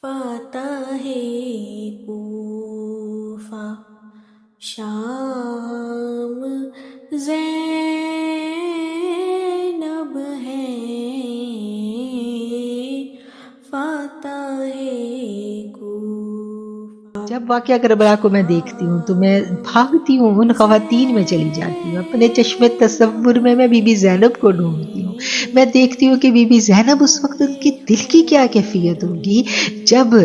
فتح کوفہ شام زینب ہے، فتح کوفہ. جب واقعہ کربلا کو میں دیکھتی ہوں تو میں بھاگتی ہوں، ان خواتین میں چلی جاتی ہوں، اپنے چشم تصور میں بی بی زینب کو ڈھونڈتی ہوں. میں دیکھتی ہوں کہ بی بی زینب اس وقت ان کی دل کی کیا کیفیت ہوگی جب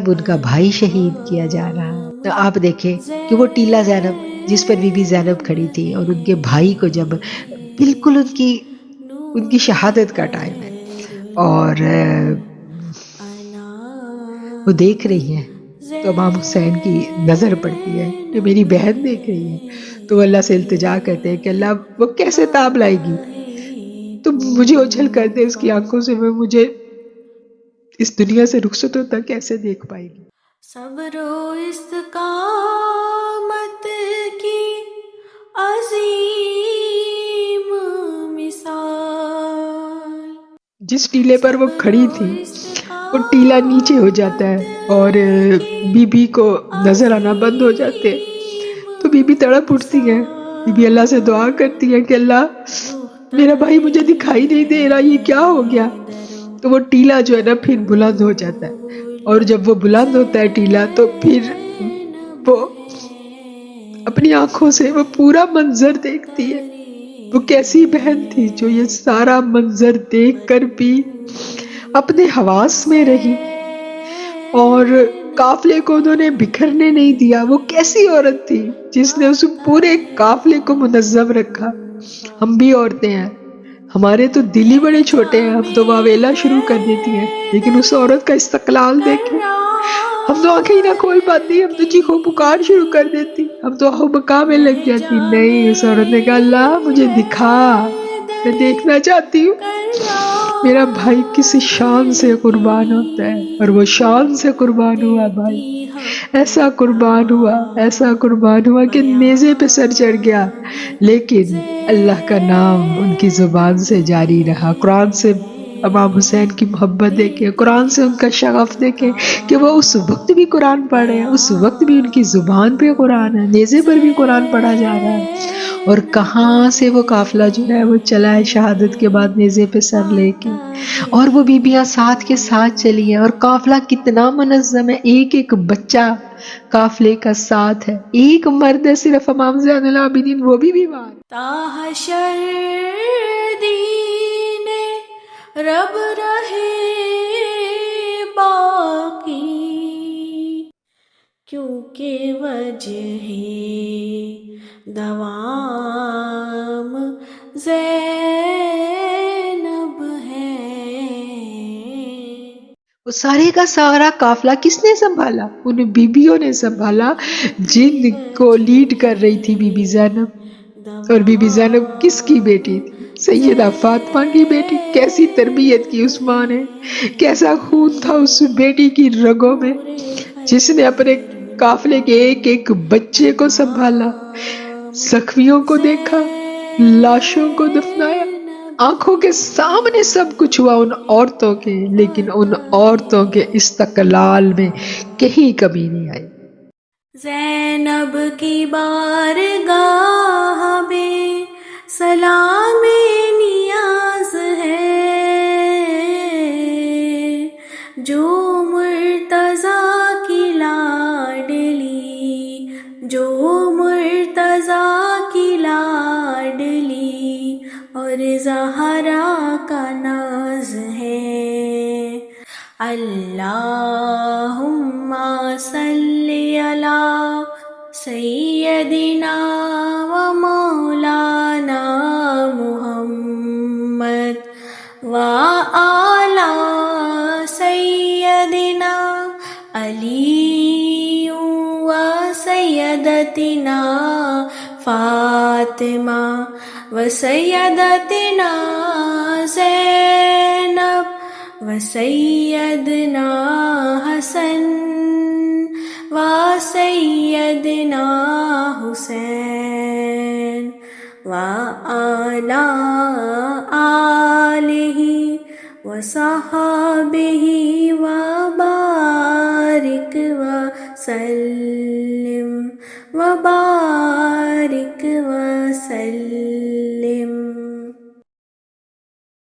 ان کا بھائی شہید کیا جا رہا ہے. تو آپ دیکھیں کہ وہ ٹیلا زینب جس پر بی بی زینب کھڑی تھی، اور ان کے بھائی کو جب بالکل ان کی شہادت کا ٹائم ہے، اور وہ دیکھ رہی ہیں تو امام حسین کی نظر پڑتی ہے کہ میری بہن دیکھ رہی ہے، تو وہ اللہ سے التجا کرتے ہیں کہ اللہ وہ کیسے تاب لائے گی، تو مجھے اجھل کر دے اس کی آنکھوں سے، وہ مجھے اس دنیا سے رخصت ہوتا کیسے دیکھ پائے گی. صبر و استقامت کی عظیم مثال. جس ٹیلے پر وہ کھڑی تھی وہ ٹیلا نیچے ہو جاتا ہے اور بی بی کو نظر آنا بند ہو جاتے ہیں، تو بی بی تڑپ اٹھتی ہے، بی بی اللہ سے دعا کرتی ہے کہ اللہ میرا بھائی مجھے دکھائی نہیں دے رہا، یہ کیا ہو گیا. تو وہ ٹیلا جو ہے نا پھر بلند ہو جاتا ہے، اور جب وہ بلند ہوتا ہے ٹیلا تو پھر وہ اپنی آنکھوں سے وہ پورا منظر دیکھتی ہے. وہ کیسی بہن تھی جو یہ سارا منظر دیکھ کر بھی اپنے حواس میں رہی اور قافلے کو انہوں نے بکھرنے نہیں دیا. وہ کیسی عورت تھی جس نے اس پورے قافلے کو منظم رکھا. ہم بھی عورتیں ہیں، ہمارے تو دل ہی بڑے چھوٹے ہیں، ہم تو واویلا شروع کر دیتی ہیں، لیکن اس عورت کا استقلال دیکھیں، ہم تو آنکھیں ہی نہ کھول پاتی، ہم تو چیخو پکار شروع کر دیتی، ہم تو آہو بکا میں لگ جاتی. نہیں، اس عورت نے کہا اللہ مجھے دکھا، میں دیکھنا چاہتی ہوں میرا بھائی کس شان سے قربان ہوتا ہے. اور وہ شان سے قربان ہوا بھائی، ایسا قربان ہوا کہ نیزے پہ سر چڑھ گیا، لیکن اللہ کا نام ان کی زبان سے جاری رہا. قرآن سے امام حسین کی محبت دیکھیں، قرآن سے ان کا شغف دیکھیں کہ وہ اس وقت بھی قرآن پڑھ رہے ہیں، اس وقت بھی ان کی زبان پہ قرآن ہے، نیزے پر بھی قرآن پڑھا جا رہا ہے. اور کہاں سے وہ قافلہ جو ہے وہ چلا ہے شہادت کے بعد نیزے پہ سر لے کے، اور وہ بیبیاں ساتھ کے ساتھ چلی ہیں، اور قافلہ کتنا منظم ہے، ایک ایک بچہ قافلے کا ساتھ ہے، ایک مرد ہے صرف امام زین العابدین، وہ بھی بیمار. تا حشر دین رب رہے باقی، کیونکہ وجہ دوام زینب ہے. وہ سارے کا سارا قافلہ کس نے سنبھالا؟ ان بیبیوں نے سنبھالا جن کو لیڈ کر رہی تھی بی بی زینب. اور بی بی زینب کس کی بیٹی تھی؟ سیدہ فاطمہ کی بیٹی. کیسی تربیت کی اس ماں نے، کیسا خون تھا اس بیٹی کی رگوں میں، جس نے اپنے قافلے کے ایک ایک بچے کو سنبھالا، زخمیوں کو دیکھا، لاشوں کو دفنایا. آنکھوں کے سامنے سب کچھ ہوا ان عورتوں کے، لیکن ان عورتوں کے استقلال میں کہیں کمی نہیں آئی. زینب کی بارگاہ میں سلام نیاز ہے، جو مرتضیٰ کی لاڈلی، جو مرتضیٰ کی لاڈلی اور زہرا کا ناز ہے. اللہم صلی علی سیدنا و مولانا محمد و آلہ سیدنا علی و سیدتنا فاطمہ و سیدتنا زینب و سیدنا حسن و سیدنا حسین و آلہ آلہ و صحابہ و وسلم وبارك وسلم